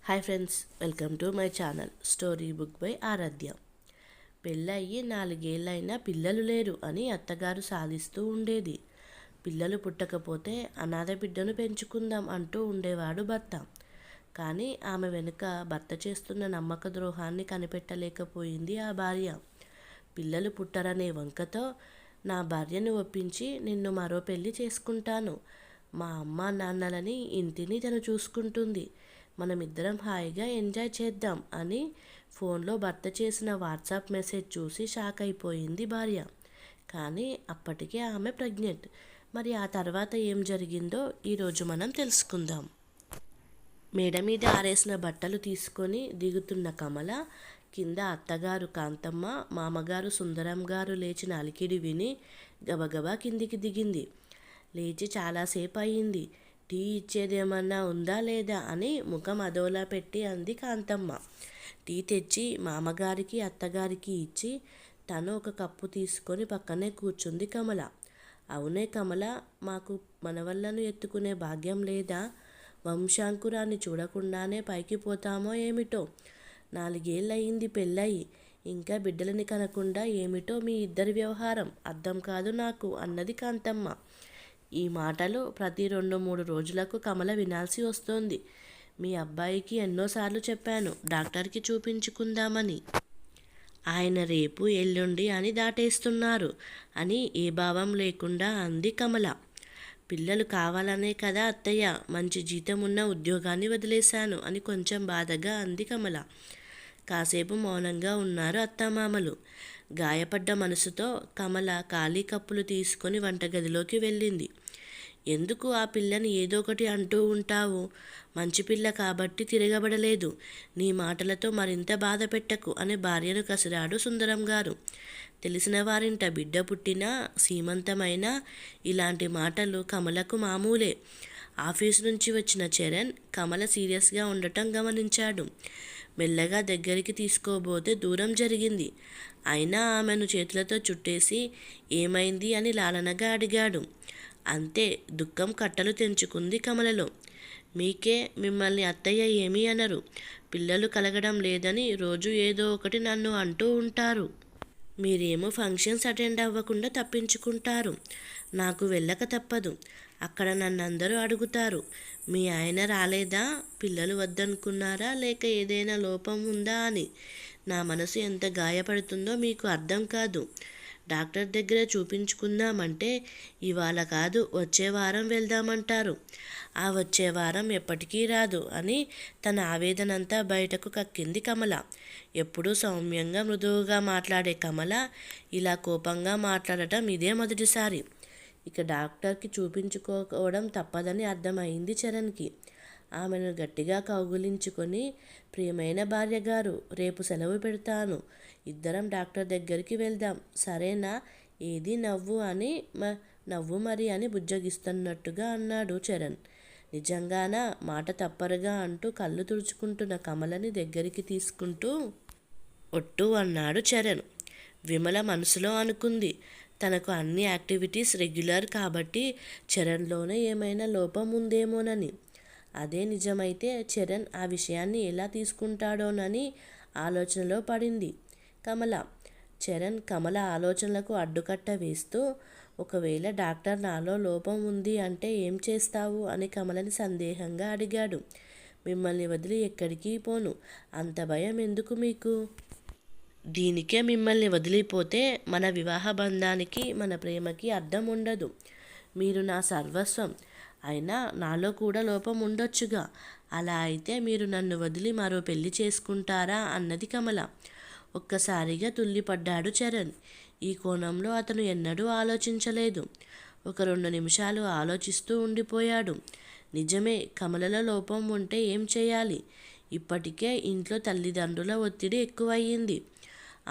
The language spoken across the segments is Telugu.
Hi friends, welcome to my channel story book by Aaradhya. పెళ్ళయ్యి 4 ఏళ్ళైనా పిల్లలు లేరు అని అత్తగారు సాధిస్తూ ఉండేది. పిల్లలు పుట్టకపోతే అనాథ బిడ్డను పెంచుకుందాం అంటూ ఉండేవాడు భర్త. కానీ ఆమె వెనుక భర్త చేస్తున్న నమ్మక ద్రోహాన్ని కనిపెట్టలేకపోయింది ఆ భార్య. పిల్లలు పుట్టరనే వంకతో నా భార్యను ఒప్పించి నిన్ను మరో పెళ్లి చేసుకుంటాను, మా అమ్మ నాన్నలని ఇంటిని తను చూసుకుంటుంది, మనమిద్దరం హాయిగా ఎంజాయ్ చేద్దాం అని ఫోన్లో భర్త చేసిన వాట్సాప్ మెసేజ్ చూసి షాక్ అయిపోయింది భార్య. కానీ అప్పటికే ఆమె ప్రెగ్నెంట్. మరి ఆ తర్వాత ఏం జరిగిందో ఈరోజు మనం తెలుసుకుందాం. మేడ మీద ఆరేసిన బట్టలు తీసుకొని దిగుతున్న కమల కింద అత్తగారు కాంతమ్మ, మామగారు సుందరం గారు లేచిన అలికిడి విని గబగబా కిందికి దిగింది. లేచి చాలాసేపు అయింది. టీ ఇచ్చేదేమన్నా ఉందా లేదా అని ముఖం అదోలా పెట్టి అంది కాంతమ్మ. టీ తెచ్చి మామగారికి అత్తగారికి ఇచ్చి తను ఒక కప్పు తీసుకొని పక్కనే కూర్చుంది కమల. అవునే కమల, మాకు మనవళ్ళను ఎత్తుకునే భాగ్యం లేదా? వంశాంకురాన్ని చూడకుండానే పైకి పోతామో ఏమిటో? 4 ఏళ్ళయింది పెళ్ళయి, ఇంకా బిడ్డలని కనకుండా ఏమిటో మీ ఇద్దరి వ్యవహారం అర్థం కాదు నాకు అన్నది కాంతమ్మ. ఈ మాటలు ప్రతి 2-3 రోజులకు కమల వినాల్సి వస్తోంది. మీ అబ్బాయికి ఎన్నోసార్లు చెప్పాను డాక్టర్కి చూపించుకుందామని. ఆయన రేపు ఎల్లుండి అని దాటేస్తున్నారు అని ఏ భావం లేకుండా అంది కమల. పిల్లలు కావాలనే కదా అత్తయ్య మంచి జీతం ఉన్న ఉద్యోగాన్ని వదిలేశాను అని కొంచెం బాధగా అంది కమల. కాసేపు మౌనంగా ఉన్నారు అత్తామామలు. గాయపడ్డ మనసుతో కమల ఖాళీ కప్పులు తీసుకొని వంటగదిలోకి వెళ్ళింది. ఎందుకు ఆ పిల్లని ఏదో ఒకటి అంటూ ఉంటావు? మంచి పిల్ల కాబట్టి తిరగబడలేదు. నీ మాటలతో మరింత బాధ పెట్టకు అని భార్యను కసిరాడు సుందరం గారు. తెలిసిన వారింట బిడ్డ పుట్టినా సీమంతమైనా ఇలాంటి మాటలు కమలకు మామూలే. ఆఫీసు నుంచి వచ్చిన చరణ్ కమల సీరియస్గా ఉండటం గమనించాడు. మెల్లగా దగ్గరికి తీసుకోబోతే దూరం జరిగింది. అయినా ఆమెను చేతులతో చుట్టేసి ఏమైంది అని లాలనగా అడిగాడు. అంతే, దుఃఖం కట్టలు తెంచుకుంది కమలలో. మీకే, మిమ్మల్ని అత్తయ్య ఏమీ అనరు. పిల్లలు కలగడం లేదని రోజు ఏదో ఒకటి నన్ను అంటూ ఉంటారు. మీరేమో ఫంక్షన్స్ అటెండ్ అవ్వకుండా తప్పించుకుంటారు. నాకు వెళ్ళక తప్పదు. అక్కడ నన్నందరూ అడుగుతారు, మీ ఆయన రాలేదా, పిల్లలు వద్దనుకున్నారా, లేక ఏదైనా లోపం ఉందా అని. నా మనసు ఎంత గాయపడుతుందో మీకు అర్థం కాదు. డాక్టర్ దగ్గర చూపించుకుందామంటే ఇవాళ కాదు వచ్చే వారం వెళ్దామంటారు. ఆ వచ్చే వారం ఎప్పటికీ రాదు అని తన ఆవేదనంతా బయటకు కక్కింది కమల. ఎప్పుడూ సౌమ్యంగా మృదువుగా మాట్లాడే కమల ఇలా కోపంగా మాట్లాడటం ఇదే మొదటిసారి. ఇక డాక్టర్కి చూపించుకోవడం తప్పదని అర్థమైంది చరణ్కి. ఆమెను గట్టిగా కౌగిలించుకొని, ప్రియమైన భార్య గారు, రేపు సెలవు పెడతాను, ఇద్దరం డాక్టర్ దగ్గరికి వెళ్దాం, సరేనా? ఏది నవ్వు అని నవ్వు మరి అని బుజ్జగిస్తున్నట్టుగా అన్నాడు చరణ్. నిజంగానా? మాట తప్పరుగా అంటూ కళ్ళు తుడుచుకుంటున్న కమలని దగ్గరికి తీసుకుంటూ ఒట్టు అన్నాడు చరణ్. విమల మనసులో అనుకుంది, తనకు అన్ని యాక్టివిటీస్ రెగ్యులర్ కాబట్టి చరణ్లోనే ఏమైనా లోపం ఉందేమోనని. అదే నిజమైతే చరణ్ ఆ విషయాన్ని ఎలా తీసుకుంటాడోనని ఆలోచనలో పడింది కమల. చరణ్ కమల ఆలోచనలకు అడ్డుకట్ట వేస్తూ, ఒకవేళ డాక్టర్ నాలో లోపం ఉంది అంటే ఏం చేస్తావు అని కమలని సందేహంగా అడిగాడు. మిమ్మల్ని వదిలి ఎక్కడికి పోను. అంత భయం ఎందుకు మీకు? దీనికే మిమ్మల్ని వదిలిపోతే మన వివాహ బంధానికి, మన ప్రేమకి అర్థం ఉండదు. మీరు నా సర్వస్వం. అయినా నాలో కూడా లోపం ఉండొచ్చుగా. అలా అయితే మీరు నన్ను వదిలి మరో పెళ్లి చేసుకుంటారా అన్నది కమల. ఒక్కసారిగా తుల్లిపడ్డాడు చరణ్. ఈ కోణంలో అతను ఎన్నడూ ఆలోచించలేదు. ఒక 2 నిమిషాలు ఆలోచిస్తూ ఉండిపోయాడు. నిజమే, కమలలో లోపం ఉంటే ఏం చేయాలి? ఇప్పటికే ఇంట్లో తల్లిదండ్రుల ఒత్తిడి ఎక్కువయ్యింది.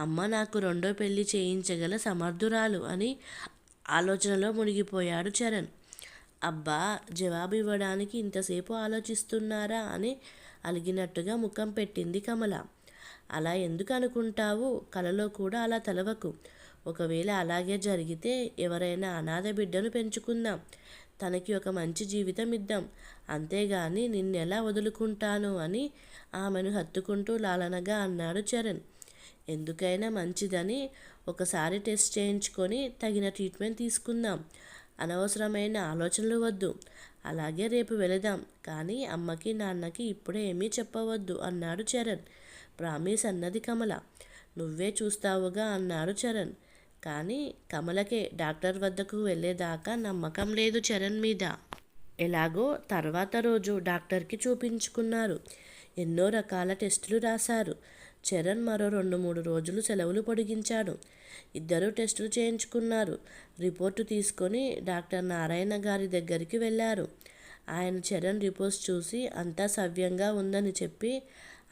అమ్మ నాకు 2వ పెళ్లి చేయించగల సమర్థురాలు అని ఆలోచనలో మునిగిపోయాడు చరణ్. అబ్బా, జవాబు ఇవ్వడానికి ఇంతసేపు ఆలోచిస్తున్నారా అని అలిగినట్టుగా ముఖం పెట్టింది కమల. అలా ఎందుకు అనుకుంటావు? కలలో కూడా అలా తలవకు. ఒకవేళ అలాగే జరిగితే ఎవరైనా అనాథ బిడ్డను పెంచుకుందాం. తనకి ఒక మంచి జీవితం ఇద్దాం, అంతేగాని నిన్నెలా వదులుకుంటాను అని ఆమెను హత్తుకుంటూ లాలనగా అన్నాడు చరణ్. ఎందుకైనా మంచిదని ఒకసారి టెస్ట్ చేయించుకొని తగిన ట్రీట్మెంట్ తీసుకుందాం. అనవసరమైన ఆలోచనలు వద్దు. అలాగే రేపు వెళదాం, కానీ అమ్మకి నాన్నకి ఇప్పుడే ఏమీ చెప్పవద్దు అన్నాడు చరణ్. ప్రామిస్ అన్నది కమల. నువ్వే చూస్తావుగా అన్నాడు చరణ్. కానీ కమలకే డాక్టర్ వద్దకు వెళ్ళేదాకా నమ్మకం లేదు చరణ్ మీద. ఎలాగో తర్వాత రోజు డాక్టర్కి చూపించుకున్నారు. ఎన్నో రకాల టెస్టులు రాశారు. చరణ్ మరో 2-3 రోజులు సెలవులు పొడిగించాడు. ఇద్దరూ టెస్టులు చేయించుకున్నారు. రిపోర్టు తీసుకొని డాక్టర్ నారాయణ గారి దగ్గరికి వెళ్ళారు. ఆయన చరణ్ రిపోర్ట్స్ చూసి అంతా సవ్యంగా ఉందని చెప్పి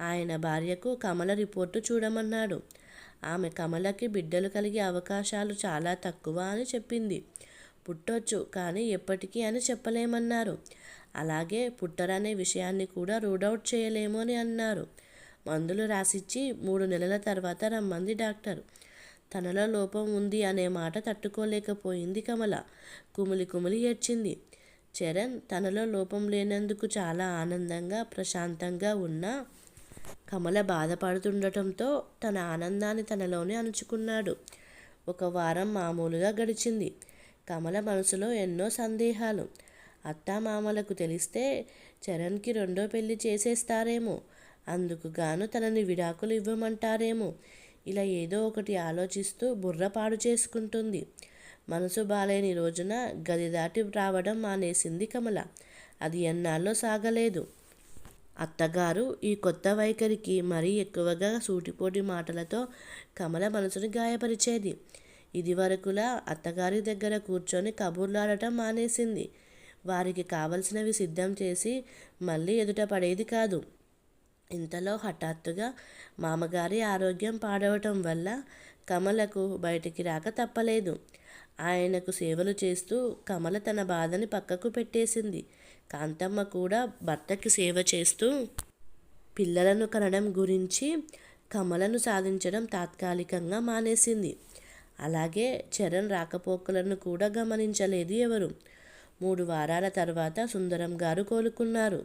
ఆయన భార్యకు కమల రిపోర్టు చూడమన్నాడు. ఆమె కమలకి బిడ్డలు కలిగే అవకాశాలు చాలా తక్కువ అని చెప్పింది. పుట్టొచ్చు, కానీ ఎప్పటికీ అని చెప్పలేమన్నారు. అలాగే పుట్టరనే విషయాన్ని కూడా రూడౌట్ చేయలేము అని అన్నారు. మందులు రాసిచ్చి 3 నెలల తర్వాత రమ్మంది డాక్టర్. తనలో లోపం ఉంది అనే మాట తట్టుకోలేకపోయింది కమల. కుమిలి కుమిలి ఏడ్చింది. చరణ్ తనలో లోపం లేనందుకు చాలా ఆనందంగా ప్రశాంతంగా ఉన్నా కమల బాధపడుతుండటంతో తన ఆనందాన్ని తనలోనే అణుచుకున్నాడు. 1 వారం మామూలుగా గడిచింది. కమల మనసులో ఎన్నో సందేహాలు. అత్తామామలకు తెలిస్తే చరణ్కి 2వ పెళ్లి చేసేస్తారేమో, అందుకు గాను తనని విడాకులు ఇవ్వమంటారేమో, ఇలా ఏదో ఒకటి ఆలోచిస్తూ బుర్ర పాడు చేసుకుంటుంది. మనసు బాలేని రోజున గది దాటి రావడం మానేసింది కమల. అది ఎన్నాళ్ళో సాగలేదు. అత్తగారు ఈ కొత్త వైఖరికి మరీ ఎక్కువగా సూటిపోటి మాటలతో కమల మనసుని గాయపరిచేది. ఇదివరకులా అత్తగారి దగ్గర కూర్చొని కబుర్లాడటం మానేసింది. వారికి కావలసినవి సిద్ధం చేసి మళ్ళీ ఎదుట పడేది కాదు. ఇంతలో హఠాత్తుగా మామగారి ఆరోగ్యం పాడవటం వల్ల కమలకు బయటికి రాక తప్పలేదు. ఆయనకు సేవలు చేస్తూ కమల తన బాధని పక్కకు పెట్టేసింది. కాంతమ్మ కూడా భర్తకి సేవ చేస్తూ పిల్లలను కనడం గురించి కమలను సాధించడం తాత్కాలికంగా మానేసింది. అలాగే చరణ్ రాకపోకలను కూడా గమనించలేదు ఎవరు. 3 వారాల తర్వాత సుందరం గారు కోలుకున్నారు.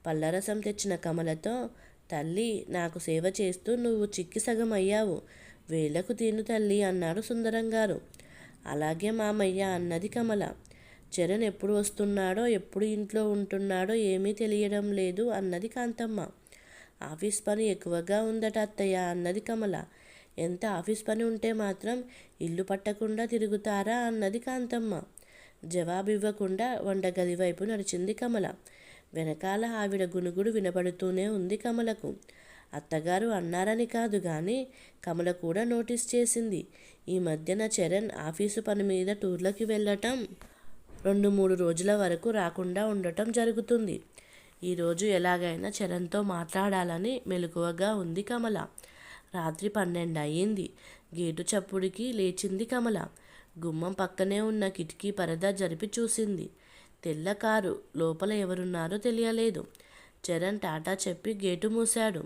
పళ్ళరసం తెచ్చిన కమలతో, తల్లి, నాకు సేవ చేస్తూ నువ్వు చిక్కి సగం అయ్యావు, వేళకు తిను తల్లి అన్నాడు సుందరం గారు. అలాగే మామయ్య అన్నది కమల. చరణ్ ఎప్పుడు వస్తున్నాడో, ఎప్పుడు ఇంట్లో ఉంటున్నాడో ఏమీ తెలియడం లేదు అన్నది కాంతమ్మ. ఆఫీస్ పని ఎక్కువగా ఉందట అత్తయ్య అన్నది కమల. ఎంత ఆఫీస్ పని ఉంటే మాత్రం ఇల్లు పట్టకుండా తిరుగుతారా అన్నది కాంతమ్మ. జవాబివ్వకుండా వంటగది వైపు నడిచింది కమల. వెనకాల ఆవిడ గునుగుడు వినపడుతూనే ఉంది కమలకు. అత్తగారు అన్నారని కాదు గాని కమల కూడా నోటీస్ చేసింది. ఈ మధ్యన చరణ్ ఆఫీసు పని మీద టూర్లకి వెళ్ళటం, 2-3 రోజుల వరకు రాకుండా ఉండటం జరుగుతుంది. ఈరోజు ఎలాగైనా చరణ్తో మాట్లాడాలని మెలకువగా ఉంది కమల. రాత్రి 12 అయ్యింది. గేటు చప్పుడికి లేచింది కమల. గుమ్మం పక్కనే ఉన్న కిటికీ పరదా జరిపి చూసింది. తెల్ల కారు. లోపల ఎవరున్నారో తెలియలేదు. చరణ్ టాటా చెప్పి గేటు మూశాడు.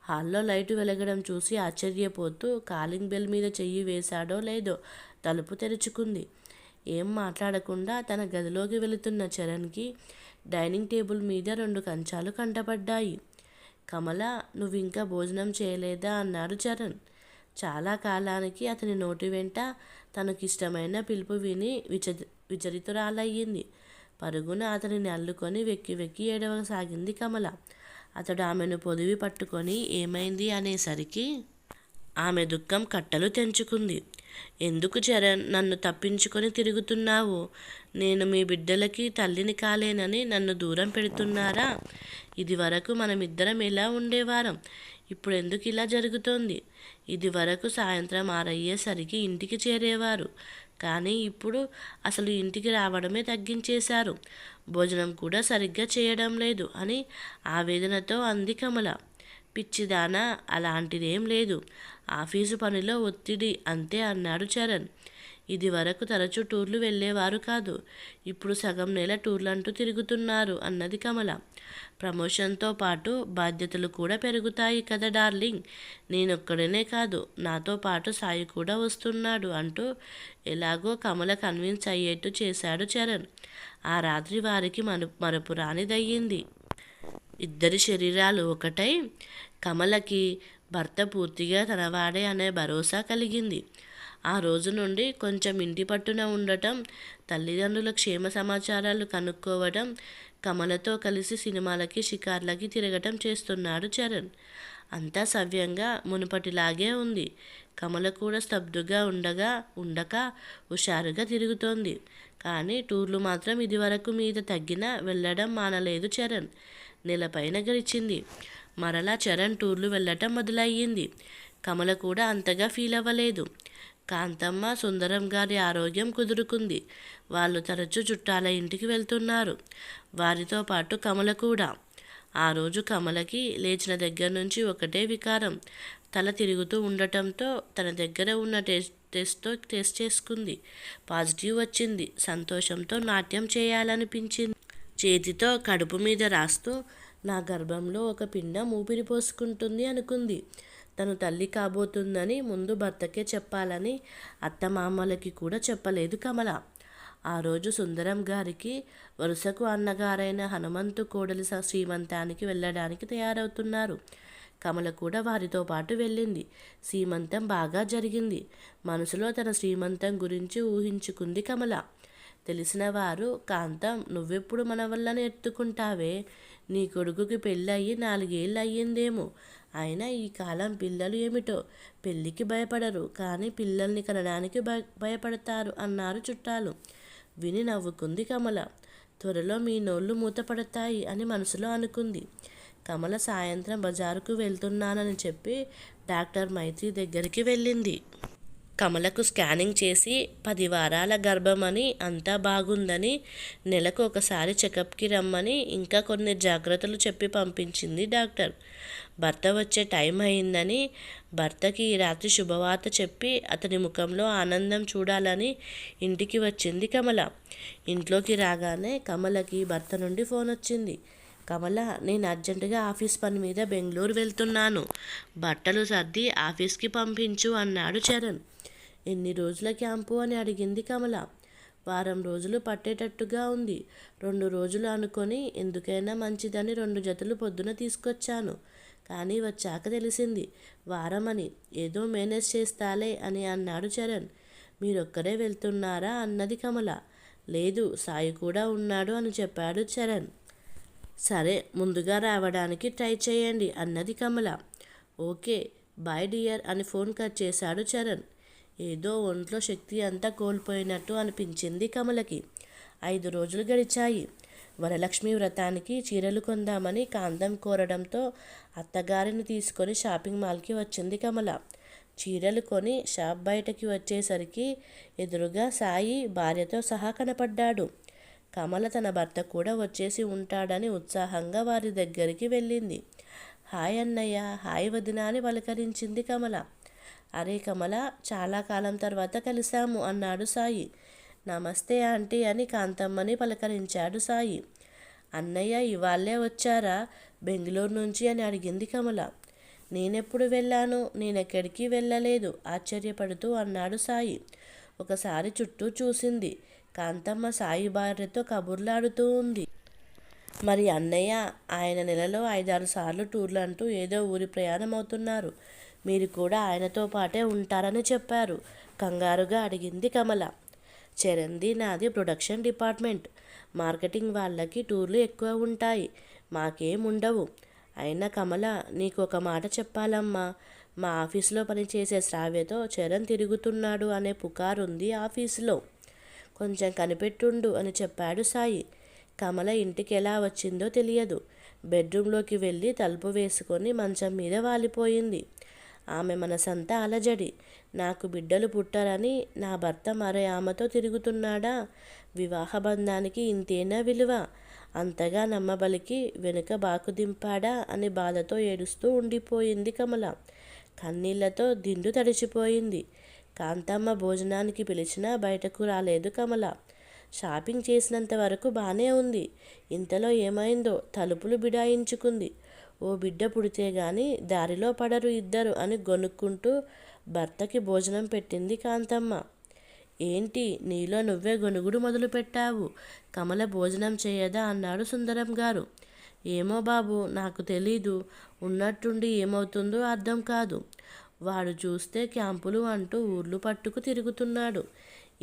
హాల్లో లైటు వెలగడం చూసి ఆశ్చర్యపోతూ కాలింగ్ బెల్ మీద చెయ్యి వేశాడో లేదో తలుపు తెరుచుకుంది. ఏం మాట్లాడకుండా తన గదిలోకి వెళుతున్న చరణ్కి డైనింగ్ టేబుల్ మీద 2 కంచాలు కంటపడ్డాయి. కమల, నువ్వింకా భోజనం చేయలేదా అన్నాడు చరణ్. చాలా కాలానికి అతని నోటి వెంట తనకిష్టమైన పిలుపు విని విచలితురాలయ్యింది. పరుగున అతనిని అల్లుకొని వెక్కి వెక్కి ఏడవసాగింది కమల. అతడు ఆమెను పొదివి పట్టుకొని ఏమైంది అనేసరికి ఆమె దుఃఖం కట్టలు తెంచుకుంది. ఎందుకు చరణ్ నన్ను తప్పించుకొని తిరుగుతున్నావు? నేను మీ బిడ్డలకి తల్లిని కాలేనని నన్ను దూరం పెడుతున్నారా? ఇదివరకు మనమిద్దరం ఎలా ఉండేవారం, ఇప్పుడు ఎందుకు ఇలా జరుగుతోంది? ఇదివరకు సాయంత్రం 6 అయ్యేసరికి ఇంటికి చేరేవారు, కానీ ఇప్పుడు అసలు ఇంటికి రావడమే తగ్గించేశారు. భోజనం కూడా సరిగ్గా చేయడం లేదు అని ఆవేదనతో అంది కమల. పిచ్చిదానా, అలాంటిదేం లేదు, ఆఫీసు పనిలో ఒత్తిడి అంతే అన్నాడు చరణ్. ఇది వరకు తరచూ టూర్లు వెళ్ళేవారు కాదు. ఇప్పుడు సగం నెల టూర్లంటూ తిరుగుతున్నారు అన్నది కమల. ప్రమోషన్తో పాటు బాధ్యతలు కూడా పెరుగుతాయి కదా డార్లింగ్. నేనొక్కడనే కాదు, నాతో పాటు సాయి కూడా వస్తున్నాడు అంటూ ఎలాగో కమల కన్విన్స్ అయ్యేట్టు చేశాడు చరణ్. ఆ రాత్రి వారికి మరపు రానిదయ్యింది. ఇద్దరి శరీరాలు ఒకటై కమలకి భర్త పూర్తిగా తనవాడే అనే భరోసా కలిగింది. ఆ రోజు నుండి కొంచెం ఇంటి పట్టున ఉండటం, తల్లిదండ్రుల క్షేమ సమాచారాలు కనుక్కోవడం, కమలతో కలిసి సినిమాలకి షికార్లకి తిరగటం చేస్తున్నాడు చరణ్. అంతా సవ్యంగా మునుపటిలాగే ఉంది. కమల కూడా స్తబ్దుగా ఉండక హుషారుగా తిరుగుతోంది. కానీ టూర్లు మాత్రం ఇదివరకు మీద తగ్గినా వెళ్ళడం మానలేదు చరణ్. నెలపైన గడిచింది. మరలా చరణ్ టూర్లు వెళ్ళటం మొదలయ్యింది. కమల కూడా అంతగా ఫీల్ అవ్వలేదు. కాంతమ్మ, సుందరం గారి ఆరోగ్యం కుదురుకుంది. వాళ్ళు తరచూ చుట్టాల ఇంటికి వెళ్తున్నారు. వారితో పాటు కమల కూడా. ఆ రోజు కమలకి లేచిన దగ్గర నుంచి ఒకటే వికారం. తల తిరుగుతూ ఉండటంతో తన దగ్గర ఉన్న టెస్ట్ చేసుకుంది. పాజిటివ్ వచ్చింది. సంతోషంతో నాట్యం చేయాలనిపించింది. చేతితో కడుపు మీద రాస్తూ నా గర్భంలో ఒక పిండం ఊపిరి పోసుకుంటుంది అనుకుంది. తను తల్లి కాబోతుందని ముందు భర్తకే చెప్పాలని అత్తమామలకి కూడా చెప్పలేదు కమల. ఆ రోజు సుందరం గారికి వరుసకు అన్నగారైన హనుమంతు కోడలి శ్రీమంతానికి వెళ్ళడానికి తయారవుతున్నారు. కమల కూడా వారితో పాటు వెళ్ళింది. సీమంతం బాగా జరిగింది. మనసులో తన శ్రీమంతం గురించి ఊహించుకుంది కమల. తెలిసిన వారు, కాంతం, నువ్వెప్పుడు మన వల్ల ఎత్తుకుంటావే? నీ కొడుకుకి పెళ్ళయి 4 ఏళ్ళు అయ్యిందేమో. అయినా ఈ కాలం పిల్లలు ఏమిటో, పెళ్ళికి భయపడరు కానీ పిల్లల్ని కనడానికి భయపడతారు అన్నారు చుట్టాలు. విని నవ్వుకుంది కమల. త్వరలో మీ నోళ్ళు మూతపడతాయి అని మనసులో అనుకుంది. కమల సాయంత్రం బజారుకు వెళ్తున్నానని చెప్పి డాక్టర్ మైత్రి దగ్గరికి వెళ్ళింది. కమలకు స్కానింగ్ చేసి 10 వారాల గర్భమని, అంతా బాగుందని, నెలకు ఒకసారి చెకప్కి రమ్మని, ఇంకా కొన్ని జాగ్రత్తలు చెప్పి పంపించింది డాక్టర్. భర్త వచ్చే టైం అయిందని, భర్తకి ఈ రాత్రి శుభవార్త చెప్పి అతని ముఖంలో ఆనందం చూడాలని ఇంటికి వచ్చింది కమల. ఇంట్లోకి రాగానే కమలకి భర్త నుండి ఫోన్ వచ్చింది. కమల, నేను అర్జెంటుగా ఆఫీస్ పని మీద బెంగళూరు వెళ్తున్నాను. బట్టలు సర్ది ఆఫీస్కి పంపించు అన్నాడు చరణ్. ఎన్ని రోజుల క్యాంపు అని అడిగింది కమల. వారం రోజులు పట్టేటట్టుగా ఉంది. 2 రోజులు అనుకొని ఎందుకైనా మంచిదని 2 జతలు పొద్దున తీసుకొచ్చాను. కానీ వచ్చాక తెలిసింది వారమని. ఏదో మేనేజ్ చేస్తాలే అని అన్నాడు చరణ్. మీరొక్కరే వెళ్తున్నారా అన్నది కమల. లేదు, సాయి కూడా ఉన్నాడు అని చెప్పాడు చరణ్. సరే, ముందుగా రావడానికి ట్రై చేయండి అన్నది కమల. ఓకే, బాయ్ డియర్ అని ఫోన్ కట్ చేశాడు చరణ్. ఏదో ఒంట్లో శక్తి అంతా కోల్పోయినట్టు అనిపించింది కమలకి. 5 రోజులు గడిచాయి. వరలక్ష్మి వ్రతానికి చీరలు కొందామని కాంతం కోరడంతో అత్తగారిని తీసుకొని షాపింగ్ మాల్కి వచ్చింది కమల. చీరలు కొని షాప్ బయటకి వచ్చేసరికి ఎదురుగా సాయి భార్యతో సహా కనపడ్డాడు. కమల తన భర్త కూడా వచ్చేసి ఉంటాడని ఉత్సాహంగా వారి దగ్గరికి వెళ్ళింది. హాయ్ అన్నయ్య, హాయ్ వదిన అని పలకరించింది కమల. అరే కమల, చాలా కాలం తర్వాత కలిశాము అన్నాడు సాయి. నమస్తే ఆంటీ అని కాంతమ్మని పలకరించాడు సాయి. అన్నయ్య ఇవాళ్ళే వచ్చారా బెంగళూరు నుంచి అని అడిగింది కమల. నేనెప్పుడు వెళ్ళాను? నేనెక్కడికి వెళ్ళలేదు ఆశ్చర్యపడుతూ అన్నాడు సాయి. ఒకసారి చుట్టూ చూసింది. కాంతమ్మ సాయి భార్యతో కబుర్లాడుతూ ఉంది. మరి అన్నయ్య, ఆయన నెలలో 5-6 సార్లు టూర్లు అంటూ ఏదో ఊరి ప్రయాణం అవుతున్నారు. మీరు కూడా ఆయనతో పాటే ఉంటారని చెప్పారు కంగారుగా అడిగింది కమల. చరణ్ది నాది ప్రొడక్షన్ డిపార్ట్మెంట్. మార్కెటింగ్ వాళ్ళకి టూర్లు ఎక్కువ ఉంటాయి, మాకేం ఉండవు. అయినా కమల, నీకు ఒక మాట చెప్పాలమ్మా. మా ఆఫీసులో పనిచేసే శ్రావ్యతో చరణ్ తిరుగుతున్నాడు అనే పుకారుంది ఆఫీసులో. కొంచెం కనిపెట్టుండు అని చెప్పాడు సాయి. కమల ఇంటికి ఎలా వచ్చిందో తెలియదు. బెడ్రూమ్లోకి వెళ్ళి తలుపు వేసుకొని మంచం మీద వాలిపోయింది. ఆమె మనసంతా అలజడి. నాకు బిడ్డలు పుట్టరని నా భర్త మరే ఆమెతో తిరుగుతున్నాడా? వివాహ బంధానికి ఇంతేనా విలువ? అంతగా నమ్మబలికి వెనుక బాకు దింపాడా అని బాధతో ఏడుస్తూ ఉండిపోయింది కమల. కన్నీళ్లతో దిండు తడిచిపోయింది. కాంతమ్మ భోజనానికి పిలిచినా బయటకు రాలేదు కమల. షాపింగ్ చేసినంత వరకు బానే ఉంది. ఇంతలో ఏమైందో తలుపులు బిడాయించుకుంది. ఓ బిడ్డ పుడితే గాని దారిలో పడరు ఇద్దరు అని గొనుక్కుంటూ భర్తకి భోజనం పెట్టింది కాంతమ్మ. ఏంటి నీలో నువ్వే గొనుగుడు మొదలుపెట్టావు? కమల భోజనం చేయదా అన్నాడు సుందరం గారు. ఏమో బాబు, నాకు తెలీదు. ఉన్నట్టుండి ఏమవుతుందో అర్థం కాదు. వాడు చూస్తే క్యాంపులు అంటూ ఊర్లు పట్టుకు తిరుగుతున్నాడు.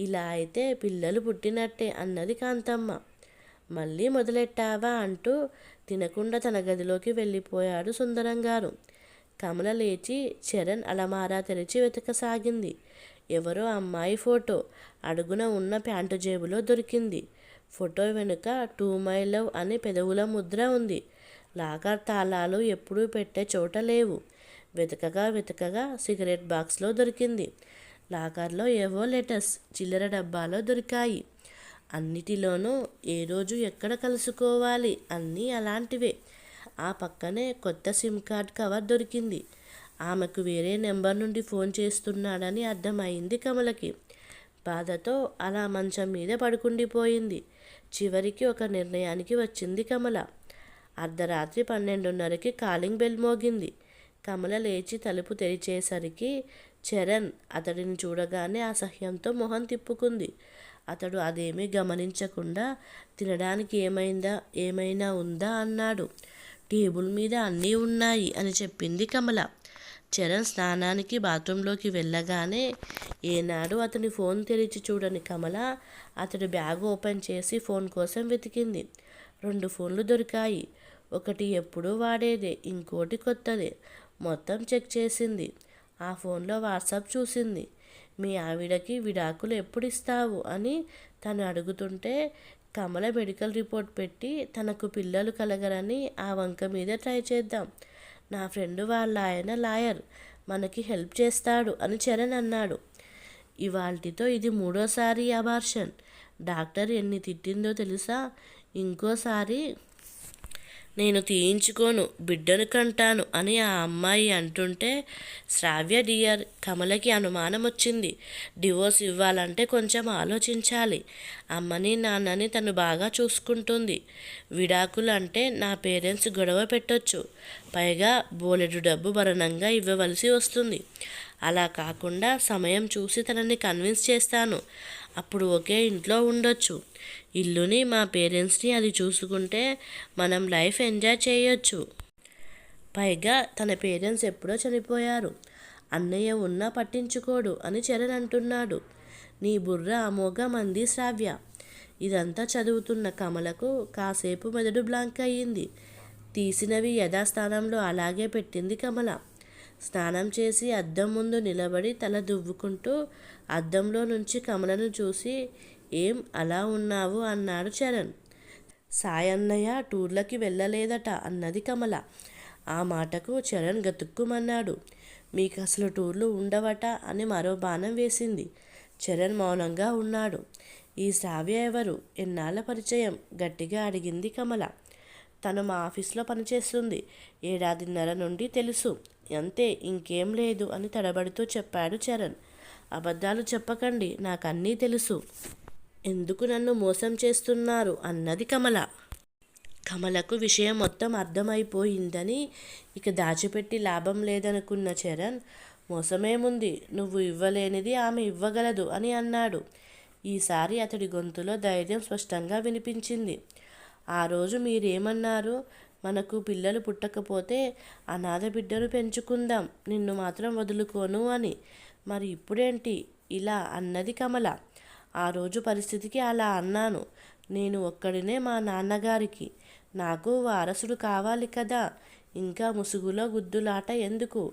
ఇలా అయితే పిల్లలు పుట్టినట్టే అన్నది కాంతమ్మ. మళ్ళీ మొదలెట్టావా అంటూ తినకుండా తన గదిలోకి వెళ్ళిపోయాడు సుందరం గారు. కమల లేచి చరణ్ అలమారా తెరిచి వెతకసాగింది. ఎవరో అమ్మాయి ఫోటో అడుగున ఉన్న ప్యాంటు జేబులో దొరికింది. ఫోటో వెనుక 2 మై లవ్ అని పెదవుల ముద్ర ఉంది. లాకర్ తాళాలు ఎప్పుడూ పెట్టే చోట లేవు. వెతకగా సిగరెట్ బాక్స్లో దొరికింది. లాకర్లో ఏవో లెటర్స్ చిల్లర డబ్బాలో దొరికాయి. అన్నిటిలోనూ ఏ రోజు ఎక్కడ కలుసుకోవాలి అన్నీ అలాంటివే. ఆ పక్కనే కొత్త సిమ్ కార్డ్ కవర్ దొరికింది. ఆమెకు వేరే నెంబర్ నుండి ఫోన్ చేస్తున్నాడని అర్థమైంది కమలకి. బాధతో అలా మంచం మీద పడుకుండిపోయింది. చివరికి ఒక నిర్ణయానికి వచ్చింది కమల. అర్ధరాత్రి 12:30కి కాలింగ్ బెల్ మోగింది. కమల లేచి తలుపు తెరిచేసరికి చరణ్ అతడిని చూడగానే అసహ్యంతో మొహం తిప్పుకుంది. అతడు అదేమీ గమనించకుండా తినడానికి ఏమైనా ఉందా అన్నాడు. టేబుల్ మీద అన్నీ ఉన్నాయి అని చెప్పింది కమల. చరణ్ స్నానానికి బాత్రూంలోకి వెళ్ళగానే ఏనాడు అతని ఫోన్ తెరిచి చూడని కమల అతడి బ్యాగ్ ఓపెన్ చేసి ఫోన్ కోసం వెతికింది. 2 ఫోన్లు దొరికాయి. ఒకటి ఎప్పుడూ వాడేదే, ఇంకోటి కొత్తదే. మొత్తం చెక్ చేసింది. ఆ ఫోన్లో వాట్సాప్ చూసింది. మీ ఆవిడకి విడాకులు ఎప్పుడు ఇస్తావు అని తను అడుగుతుంటే కమల మెడికల్ రిపోర్ట్ పెట్టి తనకు పిల్లలు కలగరని ఆ వంక మీద ట్రై చేద్దాం. నా ఫ్రెండ్ వాళ్ళ ఆయన లాయర్, మనకి హెల్ప్ చేస్తాడు అని చరణ్ అన్నాడు. ఇవాల్టితో ఇది 3వ అబార్షన్. డాక్టర్ ఎన్ని తిట్టిందో తెలుసా? ఇంకోసారి నేను తీయించుకోను, బిడ్డను కంటాను అని ఆ అమ్మాయి అంటుంటే శ్రావ్య డియర్, కమలకి అనుమానం వచ్చింది. డివోర్స్ ఇవ్వాలంటే కొంచెం ఆలోచించాలి. అమ్మని నాన్నని తను బాగా చూసుకుంటుంది. విడాకులు అంటే నా పేరెంట్స్ గొడవ పెట్టొచ్చు. పైగా బోలెడు డబ్బు భరణంగా ఇవ్వవలసి వస్తుంది. అలా కాకుండా సమయం చూసి తనని కన్విన్స్ చేస్తాను. అప్పుడు ఒకే ఇంట్లో ఉండొచ్చు. ఇల్లుని మా పేరెంట్స్ని అది చూసుకుంటే మనం లైఫ్ ఎంజాయ్ చేయొచ్చు. పైగా తన పేరెంట్స్ ఎప్పుడో చనిపోయారు. అన్నయ్య ఉన్నా పట్టించుకోడు అని చరణ్ అంటున్నాడు. నీ బుర్ర అమోఘం అంది శ్రావ్య. ఇదంతా చదువుతున్న కమలకు కాసేపు మెదడు బ్లాంక్ అయ్యింది. తీసినవి యథాస్థానంలో అలాగే పెట్టింది కమల. స్నానం చేసి అద్దం ముందు నిలబడి తల దువ్వుకుంటూ అద్దంలో నుంచి కమలను చూసి ఏం అలా ఉన్నావు అన్నాడు చరణ్. సాయన్నయ్య టూర్లకి వెళ్ళలేదట అన్నది కమల. ఆ మాటకు చరణ్ గతుక్కుమన్నాడు. మీకు అసలు టూర్లు ఉండవట అని మరో బాణం వేసింది. చరణ్ మౌనంగా ఉన్నాడు. ఈ శ్రావ్య ఎవరు? ఎన్నాళ్ళ పరిచయం? గట్టిగా అడిగింది కమల. తను మా ఆఫీస్లో పనిచేస్తుంది. 1.5 నుండి తెలుసు. అంతే, ఇంకేం లేదు అని తడబడుతూ చెప్పాడు చరణ్. అబద్ధాలు చెప్పకండి, నాకన్నీ తెలుసు. ఎందుకు నన్ను మోసం చేస్తున్నారు అన్నది కమల. కమలకు విషయం మొత్తం అర్థమైపోయిందని ఇక దాచిపెట్టి లాభం లేదనుకున్న చరణ్, మోసమేముంది, నువ్వు ఇవ్వలేనిది ఆమె ఇవ్వగలదు అని అన్నాడు. ఈసారి అతడి గొంతులో ధైర్యం స్పష్టంగా వినిపించింది. ఆ రోజు మీరేమన్నారు? మనకు పిల్లలు పుట్టకపోతే అనాథ బిడ్డను పెంచుకుందాం, నిన్ను మాత్రం వదులుకోను అని. మరి ఇప్పుడేంటి ఇలా అన్నది కమల. ఆ రోజు పరిస్థితికి అలా అన్నాను. నేను ఒక్కడినే మా నాన్నగారికి. నాకు వారసుడు కావాలి కదా. ఇంకా ముసుగులో గుద్దులాట ఎందుకు?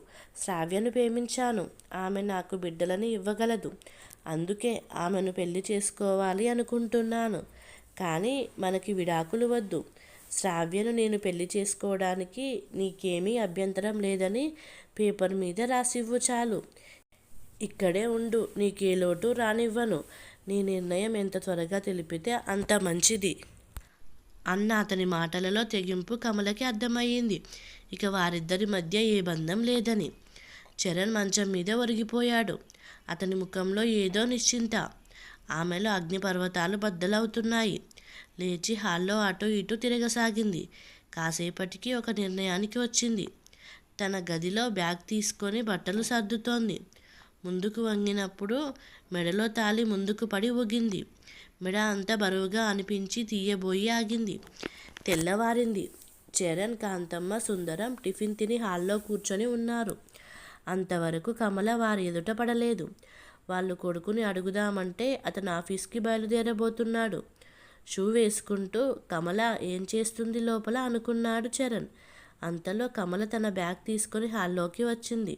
శ్రావ్యను ప్రేమించాను. ఆమె నాకు బిడ్డలని ఇవ్వగలదు. అందుకే ఆమెను పెళ్లి చేసుకోవాలి అనుకుంటున్నాను. కానీ మనకి విడాకులు వద్దు. శ్రావ్యను నేను పెళ్లి చేసుకోవడానికి నీకేమీ అభ్యంతరం లేదని పేపర్ మీద రాసివ్వు చాలు. ఇక్కడే ఉండు, నీకే లోటు రానివ్వను. నీ నిర్ణయం ఎంత త్వరగా తెలిపితే అంత మంచిది అన్న అతని మాటలలో తెగింపు కమలకి అర్థమయ్యింది. ఇక వారిద్దరి మధ్య ఏ బంధం లేదని. చరణ్ మంచం మీద ఒరిగిపోయాడు. అతని ముఖంలో ఏదో నిశ్చింత. ఆమెలో అగ్నిపర్వతాలు బద్దలవుతున్నాయి. లేచి హాల్లో అటూ ఇటూ తిరగసాగింది. కాసేపటికి ఒక నిర్ణయానికి వచ్చింది. తన గదిలో బ్యాగ్ తీసుకొని బట్టలు సర్దుతోంది. ముందుకు వంగినప్పుడు మెడలో తాళి ముందుకు పడి ఊగింది. మెడ అంత బరువుగా అనిపించి తీయబోయి ఆగింది. తెల్లవారింది. చరణ్, కాంతమ్మ, సుందరం టిఫిన్ తిని హాల్లో కూర్చొని ఉన్నారు. అంతవరకు కమల వారి ఎదుట పడలేదు. వాళ్ళు కొడుకుని అడుగుదామంటే అతను ఆఫీస్కి బయలుదేరబోతున్నాడు. షూ వేసుకుంటూ కమల ఏం చేస్తుంది లోపల అనుకున్నాడు చరణ్. అంతలో కమల తన బ్యాగ్ తీసుకొని హాల్లోకి వచ్చింది.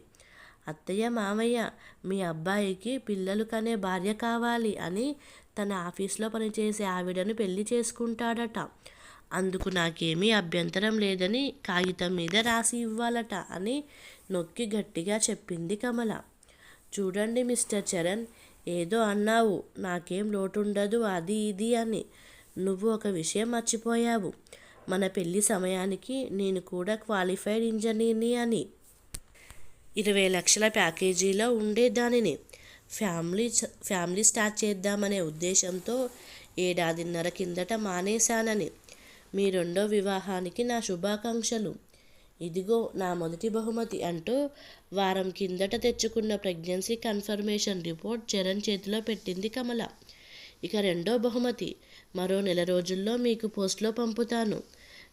అత్తయ్య, మామయ్య, మీ అబ్బాయికి పిల్లలు కనే భార్య కావాలి అని తన ఆఫీస్లో పనిచేసే ఆవిడను పెళ్లి చేసుకుంటాడట. అందుకు నాకేమీ అభ్యంతరం లేదని కాగితం మీద రాసి ఇవ్వాలట అని నొక్కి గట్టిగా చెప్పింది కమల. చూడండి మిస్టర్ చరణ్, ఏదో అన్నావు, నాకేం లోటుండదు అది ఇది అని. నువ్వు ఒక విషయం మర్చిపోయావు. మన పెళ్లి సమయానికి నేను కూడా క్వాలిఫైడ్ ఇంజనీర్ని అని. 20 లక్షల ప్యాకేజీలో ఉండేదానిని. ఫ్యామిలీ స్టార్ట్ చేద్దామనే ఉద్దేశంతో 1.5 ఏళ్ల కిందట మానేశానని. మీ 2వ వివాహానికి నా శుభాకాంక్షలు. ఇదిగో నా మొదటి బహుమతి అంటూ వారం కిందట తెచ్చుకున్న ప్రెగ్నెన్సీ కన్ఫర్మేషన్ రిపోర్ట్ చరణ్ చేతిలో పెట్టింది కమల. ఇక 2వ బహుమతి మరో 1 నెల రోజుల్లో మీకు పోస్ట్లో పంపుతాను.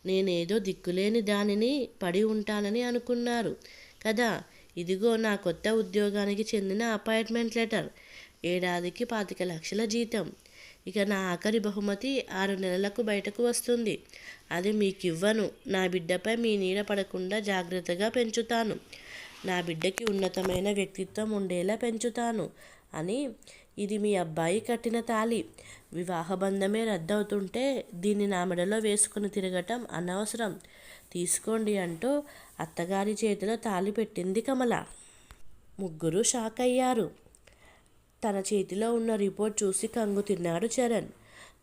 నేనేదో దిక్కులేని దానిని పడి ఉంటానని అనుకున్నారు కదా. ఇదిగో నా కొత్త ఉద్యోగానికి చెందిన అపాయింట్మెంట్ లెటర్. ఏడాదికి 25 లక్షల జీతం. ఇక నా ఆఖరి బహుమతి 6 నెలలకు బయటకు వస్తుంది. అది మీకివ్వను. నా బిడ్డపై మీ నీడ పడకుండా జాగ్రత్తగా పెంచుతాను. నా బిడ్డకి ఉన్నతమైన వ్యక్తిత్వం ఉండేలా పెంచుతాను అని. ఇది మీ అబ్బాయి కట్టిన తాళి. వివాహబంధమే రద్దవుతుంటే దీన్ని నా మెడలో వేసుకుని తిరగటం అనవసరం. తీసుకోండి అంటూ అత్తగారి చేతిలో తాళి పెట్టింది కమల. ముగ్గురు షాక్ అయ్యారు. తన చేతిలో ఉన్న రిపోర్ట్ చూసి కంగు తిన్నాడు చరణ్.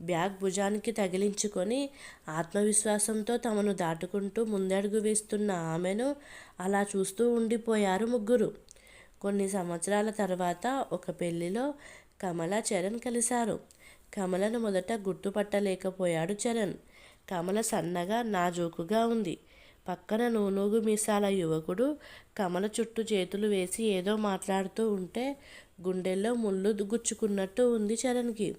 బ్యాగ్ భుజానికి తగిలించుకొని ఆత్మవిశ్వాసంతో తమను దాటుకుంటూ ముందడుగు వేస్తున్న ఆమెను అలా చూస్తూ ఉండిపోయారు ముగ్గురు. కొన్ని సంవత్సరాల తర్వాత ఒక పెళ్లిలో కమల, చరణ్ కలిశారు. కమలను మొదట గుర్తుపట్టలేకపోయాడు చరణ్. కమల సన్నగా, నాజూకుగా ఉంది. పక్కన నూనూగు మీసాల యువకుడు కమల చుట్టూ చేతులు వేసి ఏదో మాట్లాడుతూ ఉంటే గుండెల్లో ముళ్ళు గుచ్చుకున్నట్టు ఉంది చరణ్కి.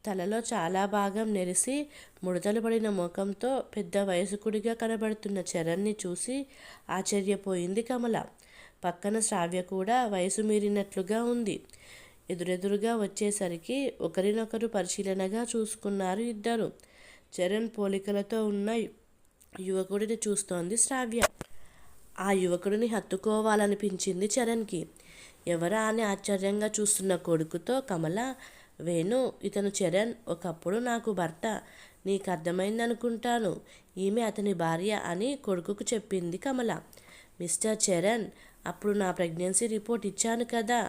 తలలో చాలా భాగం నెరిసి ముడతలు పడిన ముఖంతో పెద్ద వయసుకుడిగా కనబడుతున్న చరణ్ని చూసి ఆశ్చర్యపోయింది కమల. పక్కన శ్రావ్య కూడా వయసు మీరినట్లుగా ఉంది. ఎదురెదురుగా వచ్చేసరికి ఒకరినొకరు పరిశీలనగా చూసుకున్నారు ఇద్దరు. చరణ్ పోలికలతో ఉన్న యువకుడిని చూస్తోంది శ్రావ్య. ఆ యువకుడిని హత్తుకోవాలనిపించింది చరణ్కి. ఎవరా అని ఆశ్చర్యంగా చూస్తున్న కొడుకుతో కమల, వేణు, ఇతను చరణ్, ఒకప్పుడు నాకు భర్త. నీకు అర్థమైందనుకుంటాను. ఈమె అతని భార్య అని కొడుకుకు చెప్పింది కమల. మిస్టర్ చరణ్, అప్పుడు నా ప్రెగ్నెన్సీ రిపోర్ట్ ఇచ్చాను కదా,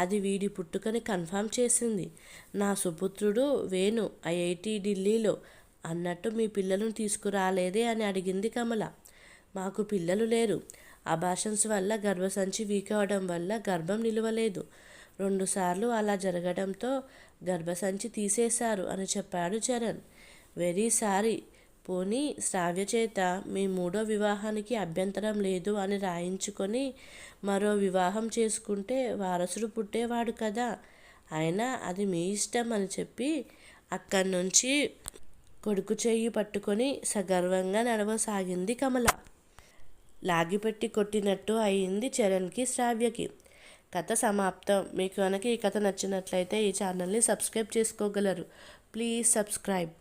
అది వీడి పుట్టుకని కన్ఫర్మ్ చేసింది. నా సుపుత్రుడు వేణు IIT ఢిల్లీలో అన్నట్టు మీ పిల్లలను తీసుకురాలేదే అని అడిగింది కమల. మాకు పిల్లలు లేరు. అబార్షన్స్ వల్ల గర్భసంచి వీక్ అవడం వల్ల గర్భం నిలవలేదు. 2 సార్లు అలా జరగడంతో గర్భసంచి తీసేశారు అని చెప్పాడు చరణ్. Very sorry. పోనీ శ్రావ్య చేత మీ 3వ వివాహానికి అభ్యంతరం లేదు అని రాయించుకొని మరో వివాహం చేసుకుంటే వారసుడు పుట్టేవాడు కదా. అయినా అది మీ ఇష్టం అని చెప్పి అక్కడి నుంచి కొడుకు చెయ్యి పట్టుకొని సగర్వంగా నడవసాగింది కమల. లాగిపెట్టి కొట్టినట్టు అయింది చరణ్కి, శ్రావ్యకి. కథ సమాప్తం. మీకు కనుక ఈ కథ నచ్చినట్లయితే ఈ ఛానల్ని సబ్స్క్రైబ్ చేసుకోగలరు. Please subscribe.